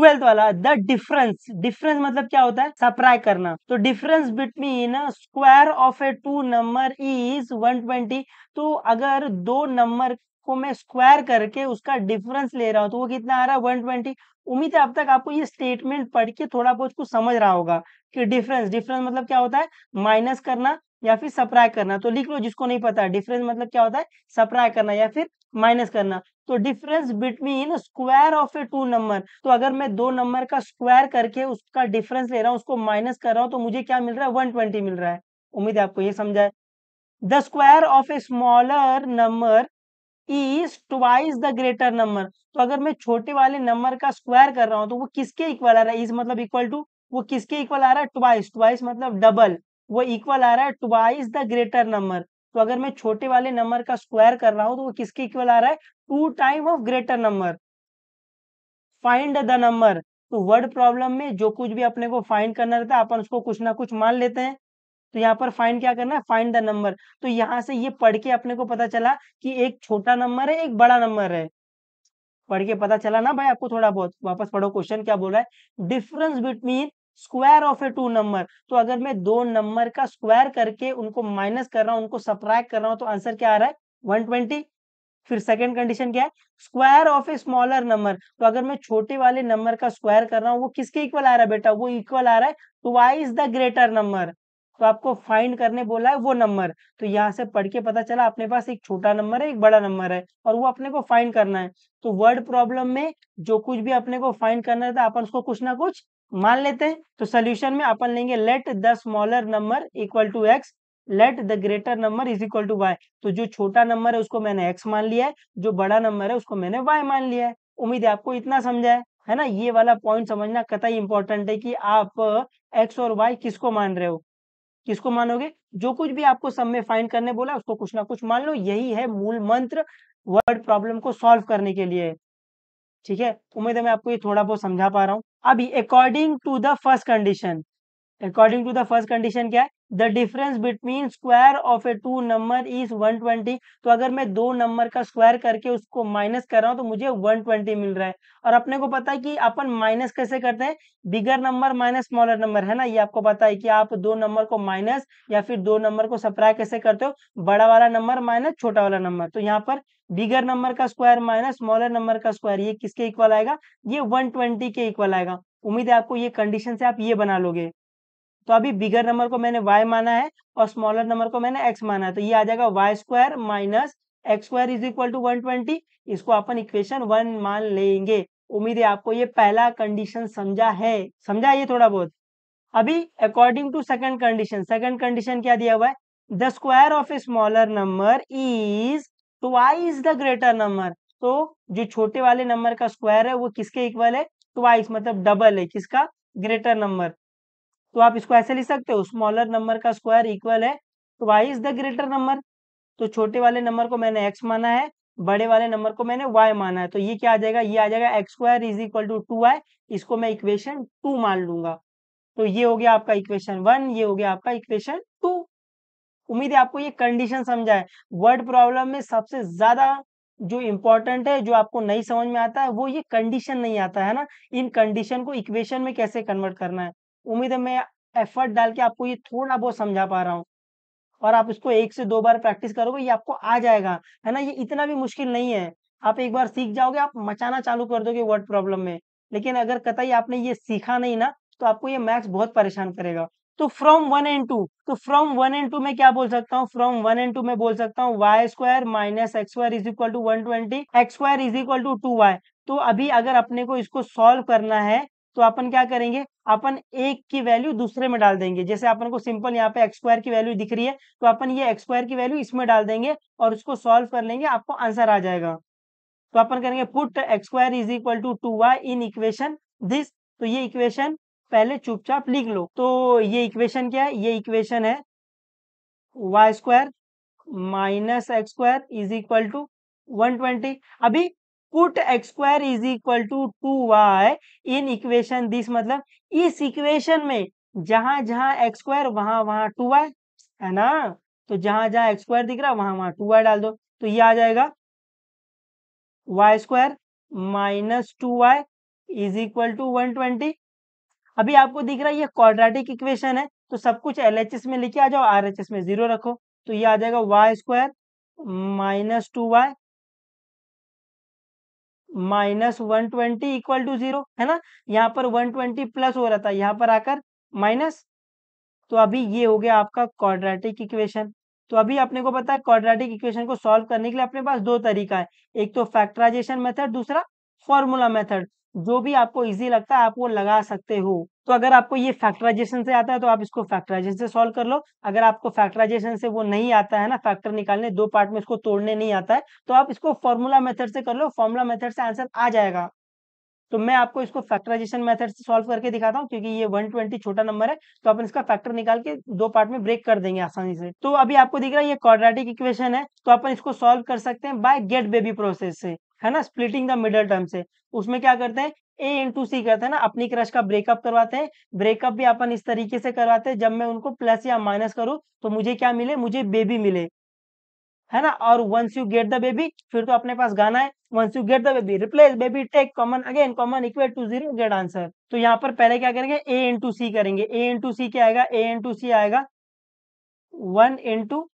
12th वाला, the difference, difference मतलब क्या होता है, सब्ट्रैक्ट करना। तो difference between square of a two number is 120। तो अगर दो नंबर को मैं स्क्वायर करके उसका डिफरेंस ले रहा हूँ तो वो कितना आ रहा है, 120। उम्मीद है अब तक आपको ये स्टेटमेंट पढ़ के थोड़ा बहुत कुछ समझ रहा होगा कि डिफरेंस, डिफरेंस मतलब क्या होता है, माइनस करना या फिर सब्ट्रैक्ट करना। तो लिख लो जिसको नहीं पता, डिफरेंस मतलब क्या होता है, सब्ट्रैक्ट करना या फिर माइनस करना। तो difference between square of a two number, तो अगर मैं दो नंबर का स्क्वायर करके उसका डिफरेंस ले रहा हूँ, उसको माइनस कर रहा हूँ, तो मुझे क्या मिल रहा है, 120 मिल रहा है। उम्मीद है आपको ये समझा है। The square of a smaller number is twice the greater number. तो अगर मैं छोटे वाले नंबर का स्क्वायर कर रहा हूँ तो वो किसके इक्वल आ रहा है, इज मतलब इक्वल टू, वो किसके इक्वल आ रहा है, ट्वाइस, ट्वाइस मतलब डबल, वो इक्वल आ रहा है ट्वाइस द ग्रेटर नंबर। तो अगर मैं छोटे वाले नंबर का स्क्वायर कर रहा हूँ तो वो किसके इक्वल आ रहा है, two time of greater number. Find the number, तो वर्ड प्रॉब्लम में जो कुछ भी अपने को फाइंड करना रहता है अपन उसको कुछ ना कुछ मान लेते हैं। तो यहाँ पर फाइंड क्या करना है, फाइंड द नंबर। तो यहाँ से ये पढ़ के अपने को पता चला कि एक छोटा नंबर है, एक बड़ा नंबर है। पढ़ के पता चला ना भाई आपको थोड़ा बहुत, वापस पढ़ो क्वेश्चन क्या बोला है, difference between square of a two number. तो अगर मैं दो नंबर का स्क्वायर करके उनको माइनस कर रहा हूँ, उनको सब्ट्रैक्ट कर रहा हूँ, तो आंसर क्या आ रहा है, 120। फिर सेकंड कंडीशन क्या है, square of a smaller number. तो अगर मैं छोटे वाले नंबर का स्क्वायर कर रहा हूँ, वो किसके इक्वल आ रहा है बेटा, वो इक्वल आ रहा है ट्वाइस द ग्रेटर नंबर। तो आपको फाइंड करने बोला है वो नंबर। तो यहाँ से पढ़ के पता चला अपने पास एक छोटा नंबर है, एक बड़ा नंबर है, और वो अपने को फाइंड करना है। तो वर्ड प्रॉब्लम में जो कुछ भी अपने को फाइंड करना रहता है अपन उसको कुछ ना कुछ मान लेते हैं। तो सोल्यूशन में अपन लेंगे let the smaller number equal to x, let the greater number is equal to y. तो जो छोटा नंबर है उसको मैंने एक्स मान लिया है, जो बड़ा नंबर है उसको मैंने वाई मान लिया है। उम्मीद है आपको इतना समझा है ना। ये वाला पॉइंट समझना कतई इंपॉर्टेंट है कि आप एक्स और वाई किसको मान रहे हो, किसको मानोगे, जो कुछ भी आपको सब में फाइंड करने बोला उसको कुछ ना कुछ मान लो। यही है मूल मंत्र वर्ड प्रॉब्लम को सॉल्व करने के लिए। ठीक है, उम्मीद है मैं आपको ये थोड़ा बहुत समझा पा रहा हूँ। अभी according to the first condition, according to the first condition क्या है, the difference between square of a two number is 120। तो अगर मैं दो नंबर का स्क्वायर करके उसको माइनस कर रहा हूँ तो मुझे 120 मिल रहा है। और अपने को पता है कि अपन माइनस कैसे करते हैं, बिगर नंबर माइनस स्मॉलर नंबर, है ना। ये आपको पता है कि आप दो नंबर को माइनस या फिर दो नंबर को सब्ट्रैक्ट कैसे करते हो, बड़ा वाला नंबर माइनस छोटा वाला नंबर। तो यहाँ पर बिगर नंबर का स्क्वायर माइनस स्मॉलर नंबर का स्क्वायर, ये किसके इक्वल आएगा, ये 120 के इक्वल आएगा। उम्मीद है आपको ये कंडीशन से आप ये बना लोगे। तो अभी बिगर नंबर को मैंने y माना है और स्मॉलर नंबर को मैंने x माना है, तो ये आ जाएगा y square minus x square is equal to 120। इसको अपन इक्वेशन 1 मान लेंगे। उम्मीद है आपको ये पहला कंडीशन समझा है, समझा ये थोड़ा बहुत। अभी according to second condition, second condition क्या दिया हुआ है, the square of a smaller number is twice the greater number. तो जो छोटे वाले नंबर का स्क्वायर है वो किसके इक्वल है, ट्वाइस मतलब डबल है किसका, ग्रेटर नंबर। तो आप इसको ऐसे लिख सकते हो, स्मॉलर नंबर का स्क्वायर इक्वल है ट्वाइस द ग्रेटर नंबर। तो छोटे वाले नंबर को मैंने x माना है, बड़े वाले नंबर को मैंने y माना है। तो ये क्या आ जाएगा, ये आ जाएगा x square is equal to 2y। इसको मैं इक्वेशन 2 मान लूंगा। तो ये हो गया आपका इक्वेशन 1, ये हो गया आपका इक्वेशन 2। उम्मीद है आपको ये कंडीशन समझा है। वर्ड प्रॉब्लम में सबसे ज्यादा जो इंपॉर्टेंट है, जो आपको नहीं समझ में आता है, वो ये कंडीशन नहीं आता है ना, इन कंडीशन को इक्वेशन में कैसे कन्वर्ट करना है। उम्मीद है मैं एफर्ट डाल के आपको ये थोड़ा बहुत समझा पा रहा हूँ, और आप इसको एक से दो बार प्रैक्टिस करोगे ये आपको आ जाएगा, है ना। ये इतना भी मुश्किल नहीं है, आप एक बार सीख जाओगे आप मचाना चालू कर दोगे वर्ड प्रॉब्लम में। लेकिन अगर कतई आपने ये सीखा नहीं ना तो आपको ये मैथ्स बहुत परेशान करेगा। तो फ्रॉम 1 and 2, तो फ्रॉम 1 and 2 में क्या बोल सकता हूँ, फ्रॉम 1 and 2 में बोल सकता हूँ y square minus x square is equal to 120, x square is equal to 2y। तो अभी अगर अपने को इसको सॉल्व करना है तो अपन क्या करेंगे, अपन एक की वैल्यू दूसरे में डाल देंगे। जैसे अपन को सिंपल यहाँ पे एक्स स्क्वायर की वैल्यू दिख रही है, तो अपन ये एक्स स्क्वायर की वैल्यू इसमें डाल देंगे और उसको सॉल्व कर लेंगे, आपको आंसर आ जाएगा। तो अपन करेंगे put x square is equal to 2y in equation this. तो ये इक्वेशन पहले चुपचाप लिख लो। तो ये इक्वेशन क्या है, ये इक्वेशन है y square minus x square is equal to 120। अभी put x square is equal to 2y in equation this, मतलब इस इक्वेशन में जहां जहां एक्स स्क्वायर वहां वहां 2y, है ना। तो जहां जहां एक्स स्क्वायर दिख रहा है वहां वहां 2y डाल दो। तो ये आ जाएगा y square minus 2y is equal to 120। अभी आपको दिख रहा है ये क्वाड्रेटिक इक्वेशन है, तो सब कुछ एलएचएस में लेके आ जाओ, आरएचएस में 0 रखो, तो ये आ जाएगा y square minus 2y minus 120 equal to 0, है ना। यहाँ पर 120 प्लस हो रहा था, यहाँ पर आकर माइनस। तो अभी ये हो गया आपका क्वाड्रेटिक इक्वेशन। तो अभी अपने को पता है क्वाड्रेटिक इक्वेशन को सॉल्व करने के लिए अपने पास दो तरीका है, एक तो फैक्टराइजेशन मेथड, दूसरा फॉर्मूला मेथड। जो भी आपको इजी लगता है आप वो लगा सकते हो। तो अगर आपको ये फैक्टराइजेशन से आता है तो आप इसको फैक्टराइजेशन से सॉल्व कर लो। अगर आपको फैक्टराइजेशन से वो नहीं आता है ना, फैक्टर निकालने, दो पार्ट में इसको तोड़ने नहीं आता है, तो आप इसको फॉर्मूला मेथड से कर लो, फॉर्मूला मेथड से आंसर आ जाएगा। तो मैं आपको इसको फैक्टराइजेशन मेथड से सॉल्व करके दिखाता हूँ, क्योंकि ये 120 छोटा नंबर है, तो अपन इसका फैक्टर निकाल के दो पार्ट में ब्रेक कर देंगे आसानी से। तो अभी आपको दिख रहा है ये क्वाड्रेटिक इक्वेशन है, तो अपन इसको सॉल्व कर सकते हैं बाय गेट बेबी प्रोसेस से, है ना, स्प्लिटिंग द मिडल टर्म से। उसमें क्या करते हैं, ए इंटू सी करते हैं ना, अपनी क्रश का ब्रेकअप करवाते हैं। ब्रेकअप भी अपन इस तरीके से करवाते हैं, जब मैं उनको प्लस या माइनस करूँ तो मुझे क्या मिले, मुझे बेबी मिले, है ना। और once you get the baby, फिर तो अपने पास गाना है, once you get the baby replace baby take common again common equal to 0 get answer. तो यहाँ पर पहले क्या करेंगे, ए इंटू सी करेंगे। ए इंटू सी क्या आएगा, ए इंटू सी आएगा 1 इंटू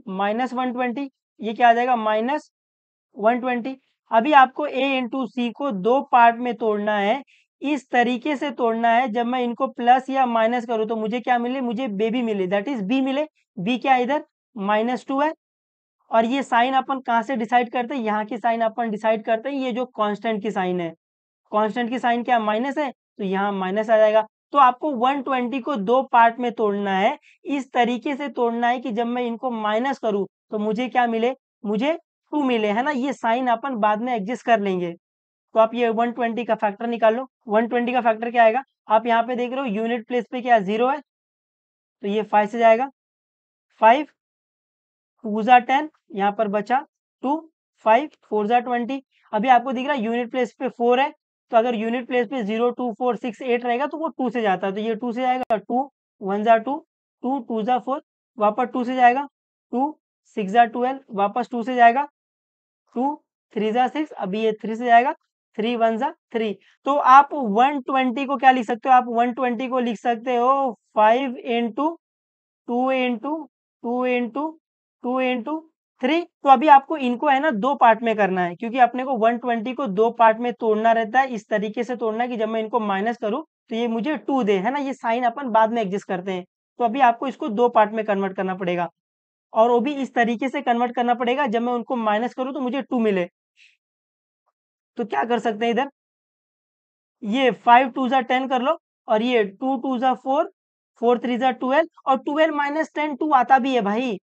माइनस 120, ये क्या आ जाएगा माइनस 120। अभी आपको ए इंटू सी को दो पार्ट में तोड़ना है, इस तरीके से तोड़ना है, जब मैं इनको प्लस या माइनस करूं तो मुझे क्या मिले, मुझे बेबी मिले, दैट इज बी मिले। बी क्या है इधर, -2 है। और ये साइन अपन कहाँ से डिसाइड करते हैं, यहाँ की साइन अपन डिसाइड करते हैं, ये जो कांस्टेंट की साइन है, कांस्टेंट की साइन क्या माइनस है, तो यहाँ माइनस आ जाएगा। तो आपको 120 को दो पार्ट में तोड़ना है, इस तरीके से तोड़ना है कि जब मैं इनको माइनस करूं तो मुझे क्या मिले, मुझे 2 मिले, है ना। ये साइन अपन बाद में एडजस्ट कर लेंगे। तो आप ये 120 का फैक्टर निकाल लो। 120 का फैक्टर क्या आएगा, आप यहाँ पे देख रहे हो यूनिट प्लेस पे क्या 0 है, तो ये 5 से जाएगा, 5 2 जा 10, यहाँ पर बचा 2, 5 4 जा 20। अभी आपको दिख रहा है यूनिट प्लेस पे 4 है, तो अगर यूनिट प्लेस पे 0 2 4 6 8 रहेगा तो वो 2 से जाता है, तो ये 2 से जाएगा, 2 1 जा 2, 2 2 जा 4, वापस 2 से जाएगा, 2 6 जा 12, वापस 2 से जाएगा, 2 3 जा 6, अभी ये 3 से जाएगा, 3 1 जा 3। तो आप 120 को क्या लिख सकते हो, आप 120 को लिख सकते हो 5 इंटू 2 इंटू 2 इंटू 2 इंटू 3। तो अभी आपको इनको है ना दो पार्ट में करना है, क्योंकि अपने को 120 को दो पार्ट में तोड़ना रहता है, इस तरीके से तोड़ना है कि जब मैं इनको माइनस करूं तो ये मुझे 2 दे, है ना। ये साइन अपन बाद में एडजस्ट करते हैं। तो अभी आपको इसको दो पार्ट में कन्वर्ट करना पड़ेगा, और वो भी इस तरीके से कन्वर्ट करना पड़ेगा, जब मैं उनको माइनस करूं तो मुझे 2 मिले। तो क्या कर सकते हैं इधर, ये 5 2 जा 10 कर लो, और ये 2 2 जा 4, 4 3 जा 12, और 12 माइनस 10 2 आता भी है भाई।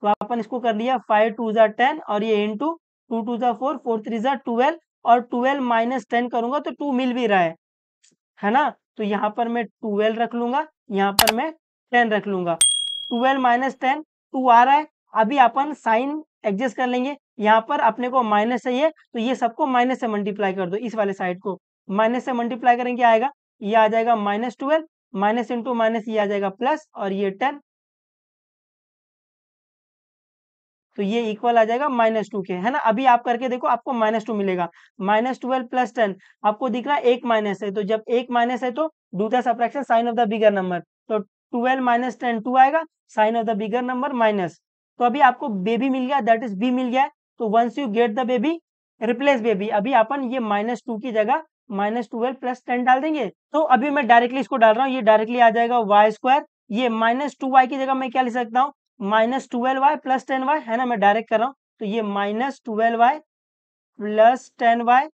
तो अपन इसको कर लिया 5 2 जा 10, और ये इंटू 2 2 जा 4, 4 3 जा 12, और 12 माइनस 10 करूंगा तो 2 मिल भी रहा है ना। तो यहाँ पर मैं 12 रख लूंगा, यहाँ पर मैं 10 रख लूंगा। 12 माइनस 10 2 आ रहा है। अभी अपन साइन एडजस्ट कर लेंगे, यहाँ पर अपने को माइनस चाहिए, तो ये सबको माइनस से मल्टीप्लाई कर दो, इस वाले साइड को माइनस से मल्टीप्लाई करेंगे, आएगा ये आ जाएगा -12, माइनस इंटू माइनस ये आ जाएगा प्लस, और ये 10, तो ये इक्वल आ जाएगा -2 के, है ना। अभी आप करके देखो, आपको -2 मिलेगा। -12 प्लस 10, आपको दिख रहा है एक माइनस है, तो जब एक माइनस है तो do the subtraction sign of the bigger number, तो 12 माइनस 10 2 आएगा, sign of the bigger number minus. तो अभी आपको बेबी मिल गया, दैट इज बी मिल गया। तो once you get the baby replace baby, अभी अपन ये -2 की जगह -12 प्लस 10 डाल देंगे। तो अभी मैं डायरेक्टली इसको डाल रहा हूँ, ये डायरेक्टली आ जाएगा वाई स्क्वायर, ये -2y की जगह मैं क्या लिख सकता हूँ, -12y प्लस 10y, है ना। मैं डायरेक्ट कर रहा हूँ, तो ये -12y plus 10y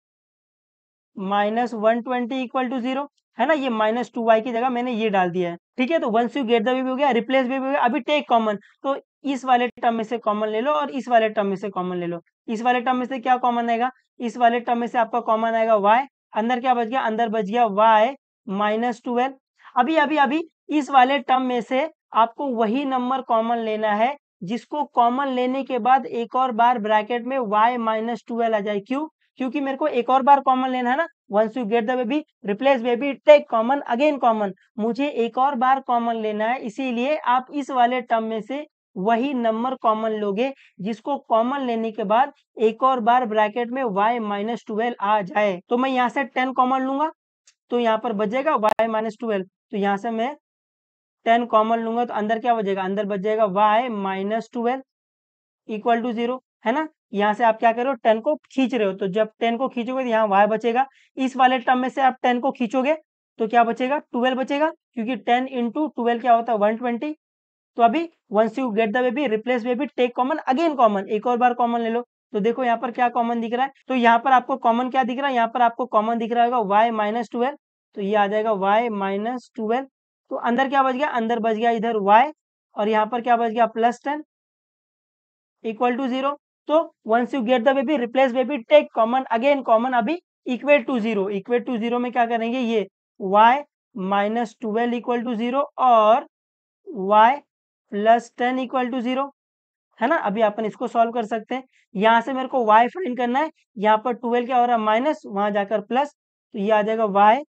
minus 120 equal to 0, है ना। ये -2y की जगह मैंने ये डाल दिया है, ठीक है। तो once you get the baby हो गया, रिप्लेस बेबी हो गया। अभी टेक कॉमन, तो इस वाले टर्म में से कॉमन ले लो, और इस वाले टर्म में से कॉमन ले लो। इस वाले टर्म में से क्या कॉमन आएगा, इस वाले टर्म में से आपका कॉमन आएगा y, अंदर क्या बच गया, अंदर बच गया y -12। अभी अभी अभी इस वाले टर्म में से आपको वही नंबर कॉमन लेना है, जिसको कॉमन लेने के बाद एक और बार ब्रैकेट में y -12 आ जाए। क्यों, क्योंकि मेरे को एक और बार कॉमन लेना है ना। Once you get the baby replace baby take common again common, मुझे एक और बार कॉमन लेना है, इसीलिए आप इस वाले टर्म में से वही नंबर कॉमन लोगे जिसको कॉमन लेने के बाद एक और बार ब्रैकेट में y माइनस 12 आ जाए। तो मैं यहाँ से 10 कॉमन लूंगा तो यहाँ पर बचेगा y माइनस 12, तो यहाँ से मैं 10 कॉमन लूंगा तो अंदर क्या बचेगा, अंदर बच जाएगा y माइनस 12 इक्वल टू 0, है ना। यहाँ से आप क्या कर रहे हो, 10 को खींच रहे हो, तो जब 10 को खींचोगे तो यहाँ y बचेगा। इस वाले टर्म में से आप 10 को खींचोगे तो क्या बचेगा, 12 बचेगा, क्योंकि 10 इंटू 12 क्या होता है 120। तो अभी once you get the baby replace baby take common again common, एक और बार कॉमन ले लो। तो देखो यहाँ पर क्या कॉमन दिख रहा है, तो यहाँ पर आपको कॉमन क्या दिख रहा है, यहाँ पर आपको कॉमन दिख रहा होगा y माइनस 12, तो ये आ जाएगा y माइनस 12। तो अंदर क्या बच गया, अंदर बच गया इधर y, और यहाँ पर क्या बच गया प्लस 10 इक्वल टू 0। तो once you get the baby replace baby take common again common, अभी इक्वेट टू 0, इक्वेट टू 0 में क्या करेंगे, ये y माइनस 12 इक्वल टू 0 और y प्लस 10 इक्वल टू 0, है ना। अभी अपन इसको सॉल्व कर सकते हैं। यहाँ से मेरे को y फाइंड करना है, यहाँ पर 12 क्या हो रहा है माइनस, वहां जाकर प्लस, तो ये आ जाएगा y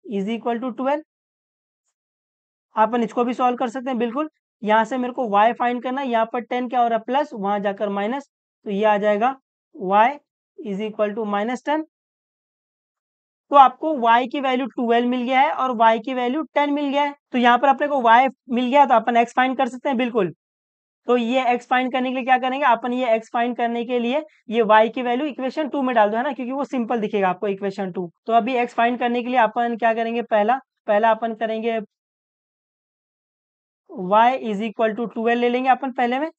इज इक्वल टू 12। अपन इसको भी सॉल्व कर सकते हैं बिल्कुल। यहाँ से मेरे को y फाइंड करना है, यहाँ पर 10 क्या हो रहा है प्लस, वहां जाकर माइनस, तो ये आ जाएगा y is equal to minus 10। तो आपको y की वैल्यू 12 मिल गया है और y की वैल्यू 10 मिल गया है। तो यहाँ पर अपने को y मिल गया तो अपन x फाइंड कर सकते हैं बिल्कुल। तो ये x फाइंड करने के लिए क्या करेंगे अपन, ये x फाइंड करने के लिए ये y की वैल्यू इक्वेशन 2 में डाल दो, है ना, क्योंकि वो सिंपल दिखेगा आपको इक्वेशन 2। तो अभी x फाइंड करने के लिए अपन क्या करेंगे, पहला पहला अपन करेंगे y इज इक्वल टू 12 ले लेंगे अपन पहले में।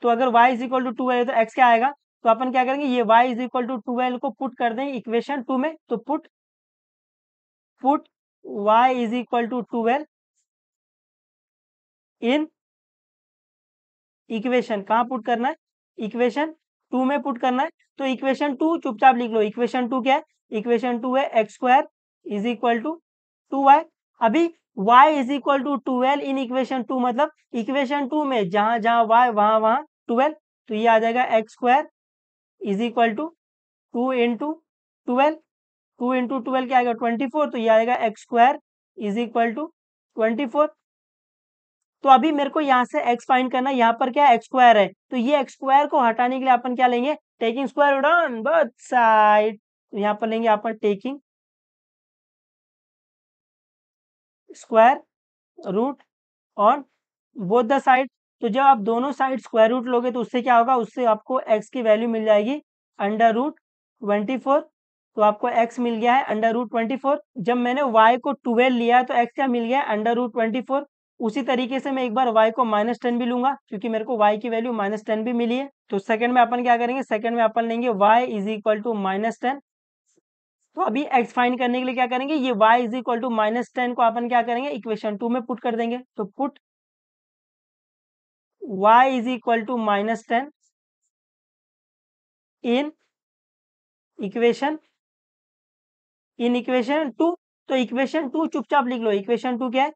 तो अगर y इज इक्वल टू 12 है तो x क्या आएगा, तो अपन क्या करेंगे, ये y इज इक्वल टू 12 को पुट कर देंगे इक्वेशन 2 में। तो put put y is equal to 12 in equation, कहाँ पुट करना है, इक्वेशन 2 में पुट करना है। तो इक्वेशन 2 चुपचाप लिख लो, इक्वेशन 2 क्या है, इक्वेशन 2 है x square is equal to 2y। अभी y is equal to 12 in equation 2 मतलब इक्वेशन 2 में जहां जहां y वहां वहां 12, तो ये आ जाएगा x square is equal to 2 into 12, 2 into 12 क्या आएगा 24, तो ये आएगा x square is equal to 24। तो अभी मेरे को यहाँ से x फाइंड करना है, यहाँ पर क्या एक्स स्क्वायर है, तो ये एक्स स्क्वायर को हटाने के लिए अपन क्या लेंगे, taking square root on both side. तो यहाँ पर लेंगे अपन taking square root on both the side. तो जब आप दोनों साइड स्क्वायर रूट लोगे तो उससे क्या होगा, उससे आपको x की वैल्यू मिल जाएगी अंडर रूट 24। तो आपको x मिल गया है अंडर रूट 24। जब मैंने y को 12 लिया तो x क्या मिल गया है अंडर रूट 24। उसी तरीके से मैं एक बार y को माइनस 10 भी लूंगा, क्योंकि मेरे को y की वैल्यू माइनस 10 भी मिली है। तो सेकंड में अपन क्या करेंगे, सेकंड में अपन लेंगे y is equal to minus 10। तो अभी x फाइंड करने के लिए क्या करेंगे, ये y is equal to minus 10 को अपन क्या करेंगे इक्वेशन 2 में पुट कर देंगे। तो put y is equal to minus 10 in equation equation 2। तो इक्वेशन 2 चुपचाप लिख लो, इक्वेशन 2 क्या है,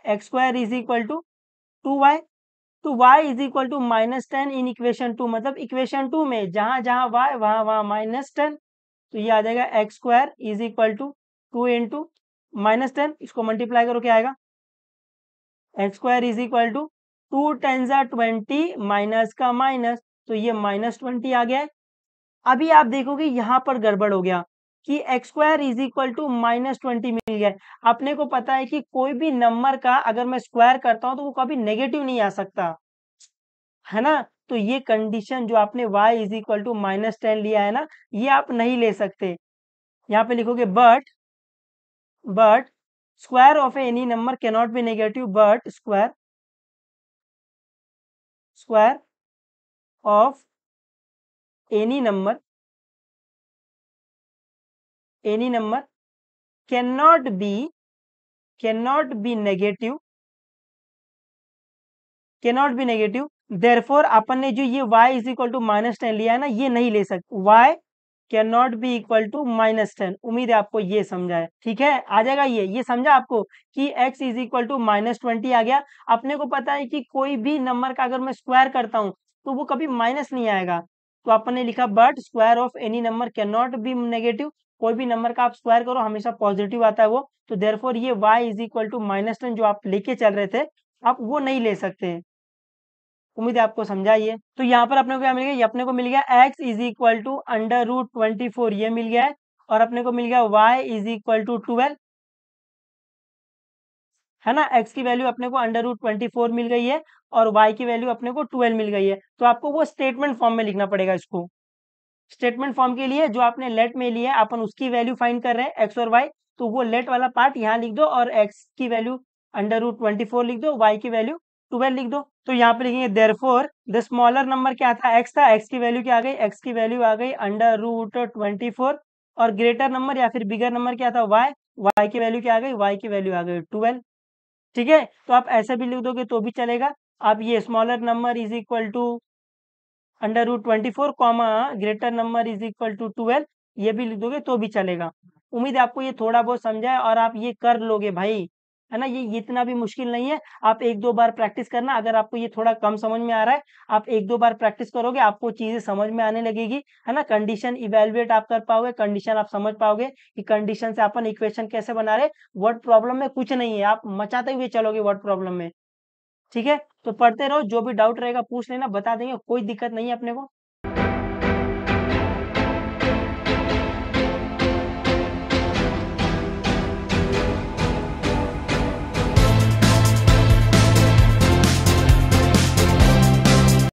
x square is equal to 2y। तो y is equal to minus 10 in equation 2 मतलब इक्वेशन 2 में जहां जहां y वहां वहां माइनस 10। तो ये आ जाएगा x square is equal to 2 into minus 10, इसको मल्टीप्लाई करो क्या आएगा, x square is equal to 2 ten जा 20 माइनस का माइनस, तो ये माइनस 20 आ गया है। अभी आप देखोगे यहाँ पर गड़बड़ हो गया कि x square is equal to minus 20 मिल गया है। अपने को पता है कि कोई भी नंबर का अगर मैं स्क्वायर करता हूं तो वो कभी नेगेटिव नहीं आ सकता, है ना। तो ये कंडीशन जो आपने y is equal to minus 10 लिया है ना, ये आप नहीं ले सकते। यहाँ पे लिखोगे but square of any number can not be negative, but square of any number can not be negative, therefore अपन ने जो ये y is equal to minus 10 लिया है ना, ये नहीं ले सकते, y can not be equal to minus 10। उम्मीद है आपको ये समझा है, ठीक है, आ जाएगा ये समझा आपको कि x is equal to minus 20 आ गया। अपने को पता है कि कोई भी नंबर का अगर मैं स्क्वायर करता हूँ तो वो कभी माइनस नहीं आएगा। तो अपन ने लिखा but square of any number can not be negative, कोई भी नंबर का आप स्क्वायर करो हमेशा पॉजिटिव आता है वो। तो देयरफॉर ये y is equal to minus 10 जो आप लेके चल रहे थे, आप वो नहीं ले सकते। उम्मीद है आपको समझा ही है। तो यहाँ पर अपने को क्या मिल गया, ये अपने को मिल गया x is equal to under root 24 ये मिल गया है, और अपने को मिल गया y इज इक्वल टू 12, है ना। x की वैल्यू अपने को अंडर रूट 24 मिल गई है और y की वैल्यू अपने को 12 मिल गई है। तो आपको वो स्टेटमेंट फॉर्म में लिखना पड़ेगा इसको। स्टेटमेंट फॉर्म के लिए जो आपने लेट में लिया है, अपन उसकी वैल्यू फाइंड कर रहे हैं एक्स और वाई, तो वो लेट वाला पार्ट यहाँ लिख दो और एक्स की वैल्यू अंडर रूट 24 लिख दो, वाई की वैल्यू 12 लिख दो। तो यहाँ पे लिखेंगे देयरफॉर द स्मॉलर नंबर क्या था, एक्स था, एक्स की वैल्यू क्या आ गई, एक्स की वैल्यू आ गई अंडर रूट 24, और ग्रेटर नंबर या फिर बिगर नंबर क्या था, वाई, वाई की वैल्यू क्या आ गई, वाई की वैल्यू आ गई 12। ठीक है, तो आप ऐसे भी लिख दोगे तो भी चलेगा। आप ये smaller number is equal to under root 24 comma greater number is equal to 12 ये भी लिख दोगे तो भी चलेगा। उम्मीद है आपको ये थोड़ा बहुत समझा है और आप ये कर लोगे भाई, है ना। ये इतना भी मुश्किल नहीं है, आप एक दो बार प्रैक्टिस करना। अगर आपको ये थोड़ा कम समझ में आ रहा है, आप एक दो बार प्रैक्टिस करोगे, आपको चीजें समझ में आने लगेगी, है ना। कंडीशन इवेलुएट आप कर पाओगे, कंडीशन आप समझ पाओगे कि कंडीशन से अपन इक्वेशन कैसे बना रहे। वर्ड प्रॉब्लम में कुछ नहीं है, आप मचाते हुए चलोगे वर्ड प्रॉब्लम में। ठीक है, तो पढ़ते रहो, जो भी डाउट रहेगा पूछ लेना, बता देंगे, कोई दिक्कत नहीं है अपने को।